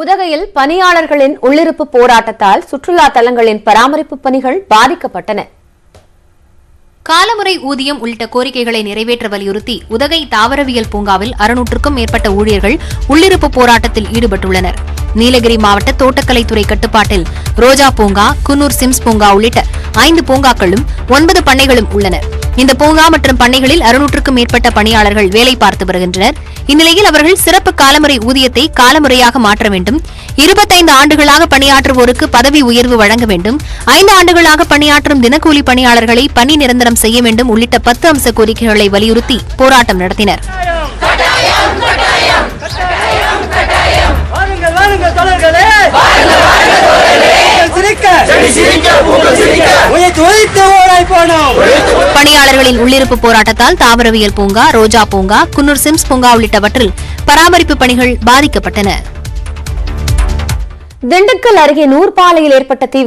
உதகையில் பணியாளர்களின் உள்ளிருப்பு போராட்டத்தால் சுற்றுலா தலங்களின் பராமரிப்பு பணிகள் பாதிக்கப்பட்டன. காலமுறை ஊதியம் உள்ளிட்ட கோரிக்கைகளை நிறைவேற்ற வலியுறுத்தி உதகை தாவரவியல் பூங்காவில் 600க்கும் மேற்பட்ட ஊழியர்கள் உள்ளிருப்பு போராட்டத்தில் ஈடுபட்டுள்ளனர். நீலகிரி மாவட்ட தோட்டக்கலைத்துறை கட்டுப்பாட்டில் ரோஜா பூங்கா, குன்னூர் சிம்ஸ் பூங்கா உள்ளிட்ட 5 பூங்காக்களும் 9 பண்ணைகளும் உள்ளன. இந்த பூங்கா மற்றும் பண்ணைகளில் 600க்கும் மேற்பட்ட பணியாளர்கள் வேலை பார்த்து வருகின்றனர். இந்நிலையில் அவர்கள் சிறப்பு காலமுறை ஊதியத்தை காலமுறையாக மாற்ற வேண்டும், 25 ஆண்டுகளாக பணியாற்றுவோருக்கு பதவி உயர்வு வழங்க வேண்டும், 5 ஆண்டுகளாக பணியாற்றும் தினக்கூலி பணியாளர்களை பணி நிரந்தரம் செய்ய வேண்டும் உள்ளிட்ட 10 அம்ச கோரிக்கைகளை வலியுறுத்தி போராட்டம் நடத்தினர். பணியாளர்களின் உள்ளிருப்பு போராட்டத்தால் தாவரவியல் பூங்கா, ரோஜா பூங்கா, குன்னூர் சிம்ஸ் பூங்கா உள்ளிட்டவற்றில் பராமரிப்பு பணிகள் பாதிக்கப்பட்டன. திண்டுக்கல் அருகே நூற்பாலையில் ஏற்பட்ட தீ